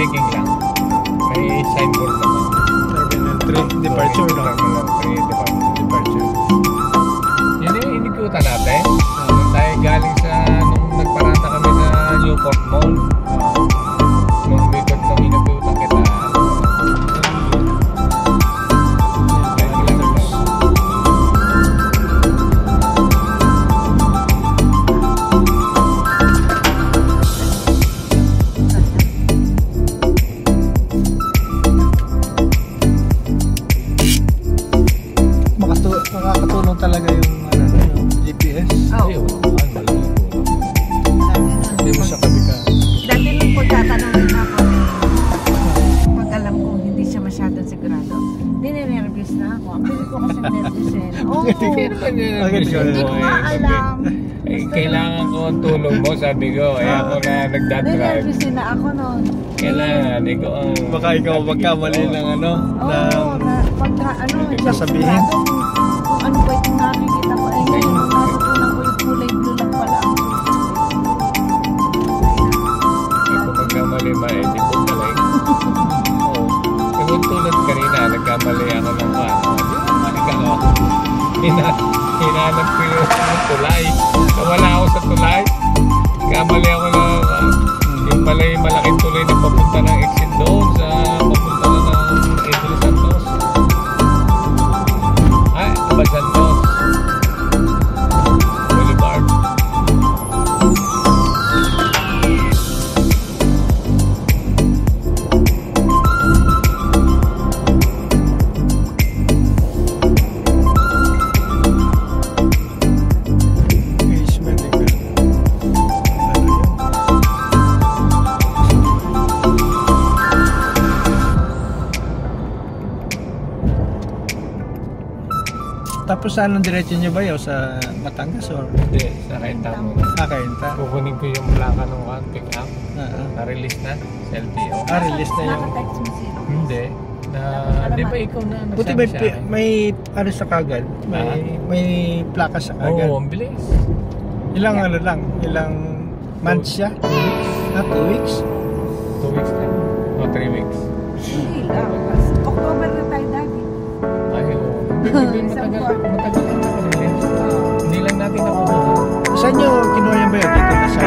checking lang. May signboard naman. Terminal 3 departure, no? Terminal 3 departure. Yun yung inikutan natin. Nung tayo galing sa, nung nagparada kami sa Newport Mall. Nung bikot nung inikutan kita. Makakatulong talaga yung GPS. Ayun, malaking tulong. Hindi mo siya kabika. Dati nung pagtatanungin ako, pag alam kong hindi siya masyadong sigurado, nininervous na ako. Ang bilis ko kasi nervous eh. Oo, hindi ko nga alam. Kailangan ko ang tulong mo, sabi ko. Ako na nagdadrive. Ninervous na ako noon. Kailangan, ikaw ang... Baka ikaw magkamali ng ano, Oo, pagka sasabihin. Kung ano ba itong nakikita ko, ay ngayon, natutunan ko yung kulay blue lang pala ang Kung magkamali ma-edit ko talaga. Oo. Kung tulad kanina, nagkamali ako ng ano. Hinanap ko yung tulay. Nawala ako sa tulay. Kamali ako na yung pala yung malaking tulay na papunta ng exit doon sa papunta na ng Edel Santos. Ay, Abad Santos Boulevard. Tapos anong diretso nyo ba yun? Sa Batangas or? Hindi, sa Kainta muna. Kainta. Kukunin ko yung plaka ng pick up. Na-release na sa LTO. Release na yun. Nakatext mo sila. Hindi. Di ba ikaw na Buti may ano sa kagad? May plaka sa kagad. Oo, ang bilis. Ilang ano lang? Ilang months siya? 2 weeks? 2 weeks na. O 3 weeks. Hindi lang. October na tayo dati. Ay, oo. Hindi matagal na nakarelease. Hindi lang natin nakuha. Saan nyo kinuha yan ba yun? Dito na sa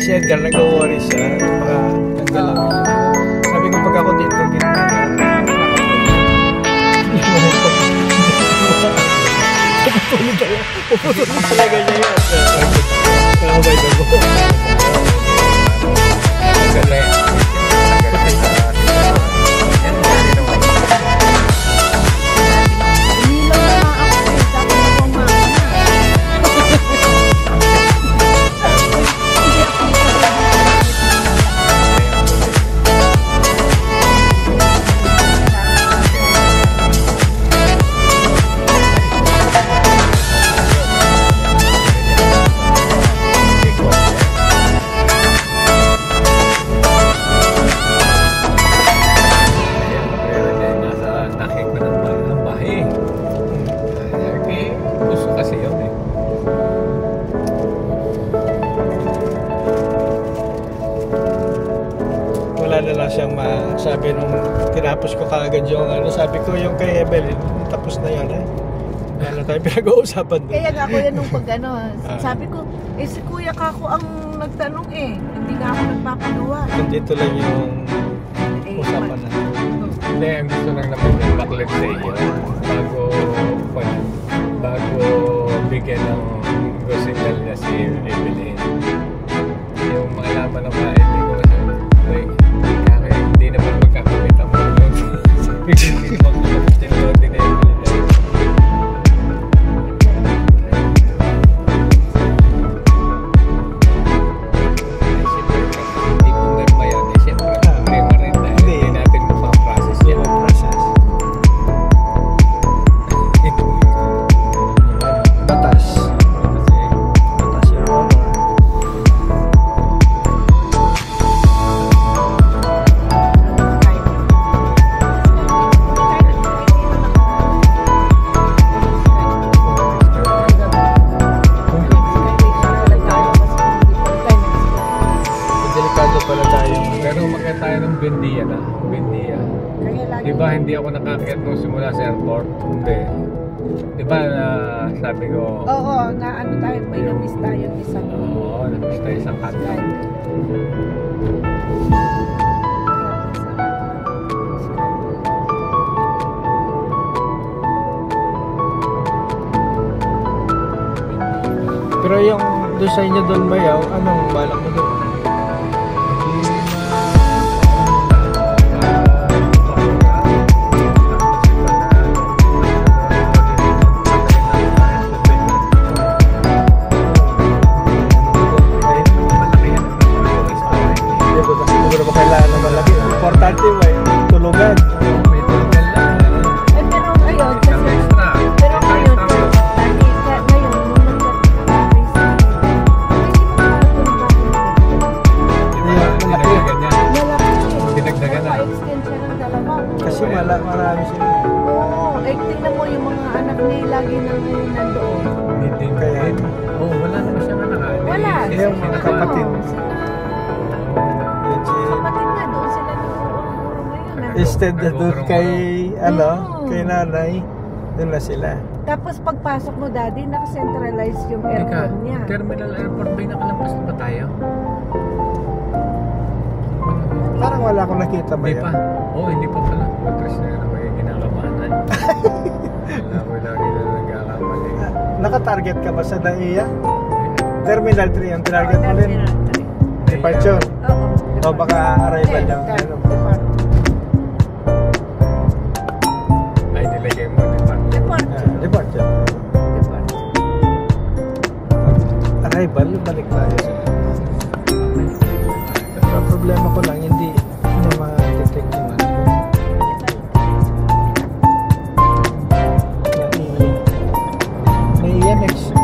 si Edgar, nag-worry siya. Baka tanggalan. Sabi ko pag ako dito, gitna na. Puputulin talaga niya yun. Nakabay na ko. Galing. Siyang sabi nung tinapos ko kaagad yung ano, sabi ko yung kay Evelyn, tapos na yun eh. Ano tayo pinag-uusapan doon. Kaya nga kuya nung pag ano, sabi ko, si Kuya Kako ang nagtanong hindi nga ako nagpapagawa. Nandito lang yung usapan na. Hindi, ang gusto lang naman yung backlit sa iyo bago bigyan ng signal niya si Evelyn. Yung malaman ng mga hindi ko hindi naman magkakamit ang mga din na yung hindi po nerma yan siyempre nerma rin dahil hindi natin mapaprocess yan batas yung Bendia. Di ba hindi ako nakakit nung simula sa airport? Hindi. Di ba sabi ko? Oo, na ano tayo, may namiss tayo isang. Oo, namiss tayo isang kanta. Pero yung doon sa inyo doon Mayaw, anong balak mo doon? Importante ba yung tulugan? May tulugan lang. Pero ngayon, pero ngayon, dinagdagan na. Kasi marami sila. Oo, tingnan mo yung mga anak niya lagi nang nandoon. Hindi kaya. Wala naman siya anak. Wala. Yung mga kapatid. Kapatid nga doon sila ngayon. Instead na doon kay kay nanay, doon na sila. Tapos pagpasok mo daddy, naka-centralize yung aircon niya. Terminal airport ba yung nakalampas na ba tayo? Parang wala akong nakita ba Hindi yan? pa. Hindi pa pala. Matras na yun may ginakamanan. Wala ko lagi na nagkakamali. Naka-target ka ba sa NAIA? Terminal 3 ang target mo rin? Departure? O baka arrival lang? Ay, nilagay mo. Departure. Arrival, balik tayo sa problema ko lang, hindi ma-detect yung may yan exit.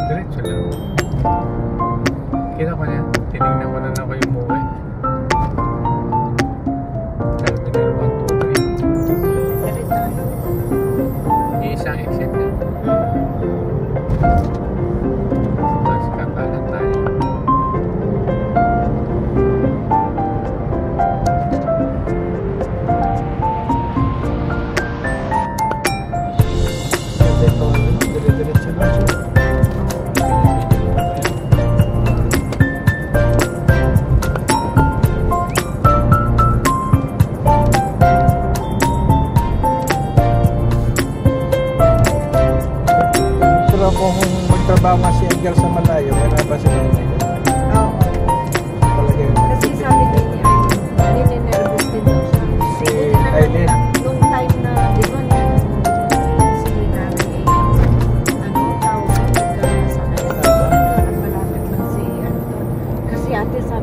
Diretso lang. Kita ko na yan. Tinignan ko na lang kayo umuwi. Terminal 1, 2, 3. Isang exit na. Tapos kakalan tayo.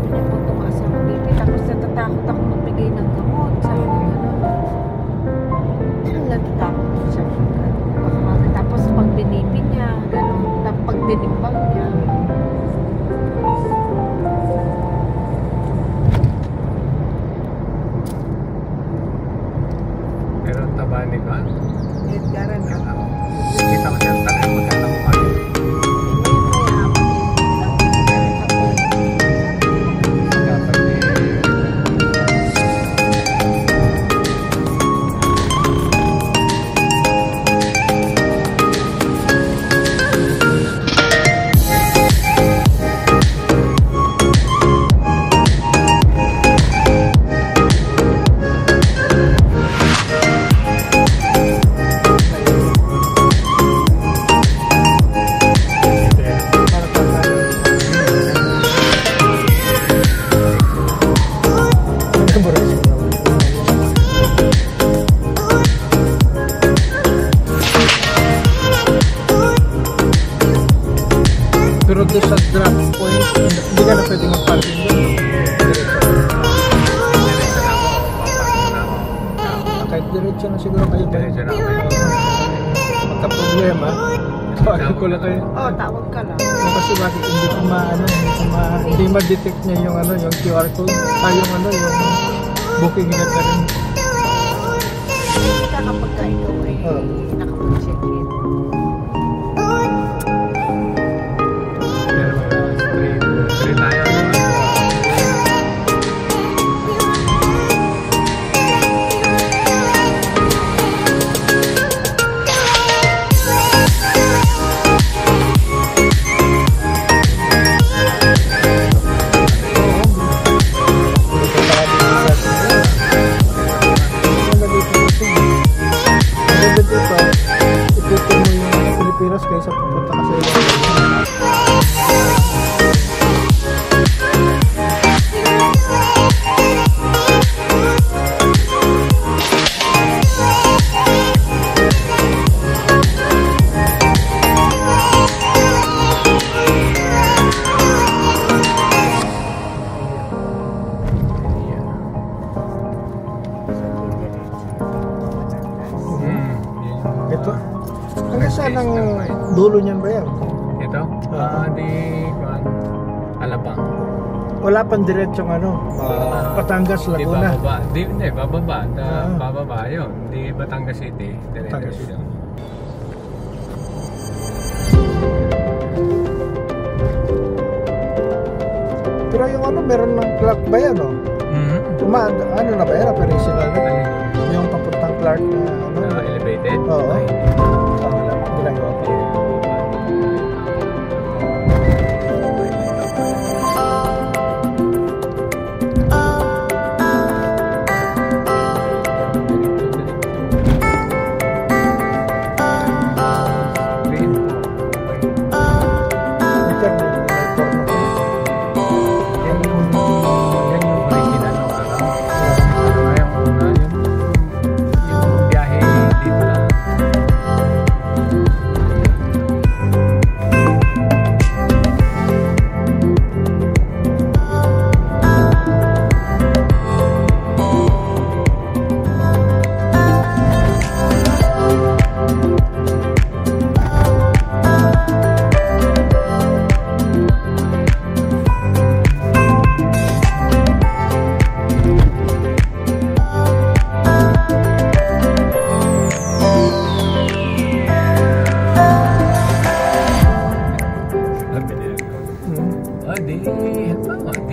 sabi niya po tumaas ang BP. Tapos natatakot ako magbigay ng gamot. Sabi ko gano'n. Natatakot po siya. Baka mami. Tapos pag binipin niya, gano'n. Tapos pag dinimbang niya. Pero ang taba ni ba? Edgaran ka. Kita ko siya talagang maganda mo kayo. Dapat Pero doon sa drop point, hindi ka na pwede mag-parking doon. diretso na ako. Paparking na ako. Kahit diretso na siguro kayo. Diretso na ako. Pagka problema, tawagin ko lang kayo. Oo, tawag ka lang. Kasi bakit hindi ko hindi ma-detect niya yung yung QR code, yung booking na ka rin. Hindi ka kapag ka ikaw ay nakapag-check-in. Pero straight tayo. Ikutin mo yung Pilipinas kaysa pupunta ka sa ibang ito. Hanggang saan ang dulo niyan ba yan? Ito? Di kuan. Alabang. Wala pang diretsong Batangas, Di Laguna. bababa. Hindi, bababa. Bababa yun. Di Batangas City. Batangas Diretso. City. Pero yung meron ng Clark ba yan, no? Na ba yan? Operational na? Yung papuntang Clark na Elevated? Oo. Ay, Wala. Ginagawa pa.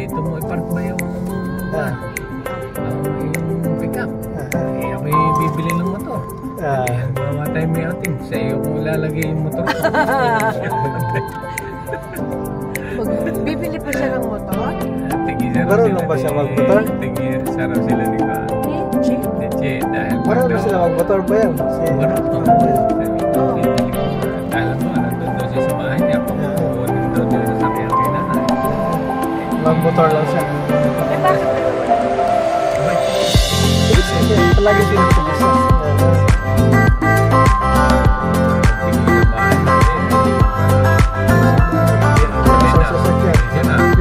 dito mo ipark ba yung pickup? Ako'y bibili ng motor. Bawa tayo may outing. Sa iyo kung lalagay yung motor ko. Bibili pa siya ng motor? Marunong ba siya mag-motor? Sarap sila ni Ka. Leche. Dahil Marunong sila mag-motor ba yan? marunong. Alam mo, nandun daw siya sa bahay niya. Pupunin daw niya sa sakyan kay nanay. Mag-motor lang siya. Eh bakit? Palagi sila sa business.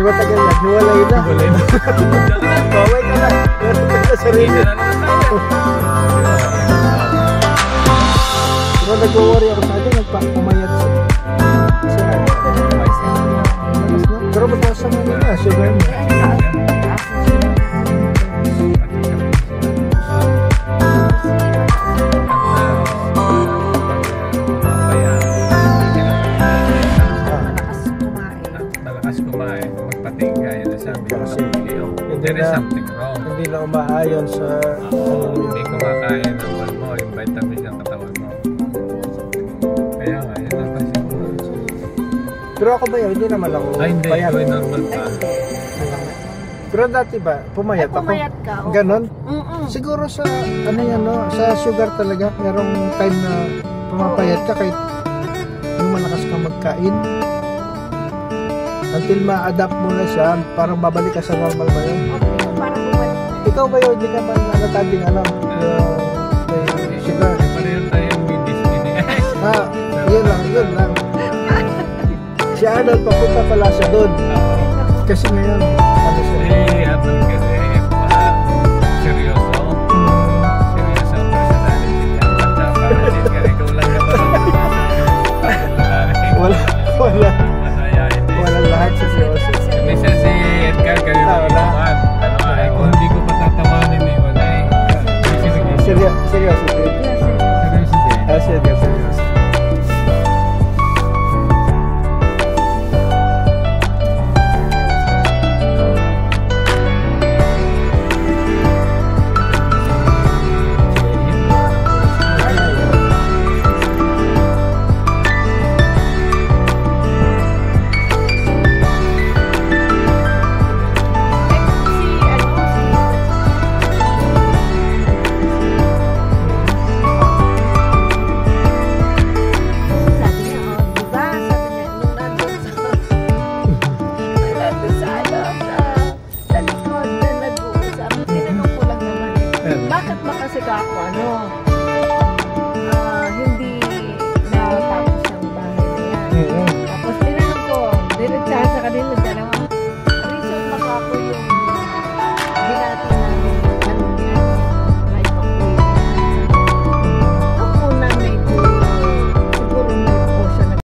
Di ba tagal yan? Hiwalay na. Wala na. Baway ka na. Meron ka na sarili. Isa na naman tayo. Pero nag-worry ako sa akin, nagpapumayat siya. Kasi pero mataas sa mga na, sugar mo. Malakas kumain, magpating kaya na sabi ko Kasi there is something wrong. Hindi na umaayon sa... Hindi kumakaya ng wall mo, yung vitamins ng katawan mo. Kaya nga, yun ang kasi. Pero ako ba yun? Hindi naman ako Ay, hindi. payat. Ito normal pa. Pero dati ba, pumayat ako? Pumayat ka. oo. Ganon? Mm-mm. Siguro sa, ano yan, no? Sa sugar talaga, merong time na pumapayat ka kahit yung malakas kang magkain. Until ma-adapt mo na siya, parang babalik ka sa normal ba yun? Okay, parang bumalik. Ikaw ba yun? Hindi ka man natabing ano? Yung sugar. Pareho tayong may Disney. Ah, yun lang. Si Arnold, papunta pala siya doon. Kasi ngayon, ano siya? Abang kasi, seryoso. Seryoso ang personality niya. Basta parang Edgar, ikaw lang naman ang Wala. masayahin din. Wala lahat sa seryoso. Minsan si Edgar, ganun ang inuman. Ano ay, kung hindi ko patatawanin eh, wala eh. Seryoso din. Seryoso din. Seryoso. Bakit ba kasi ako, ano,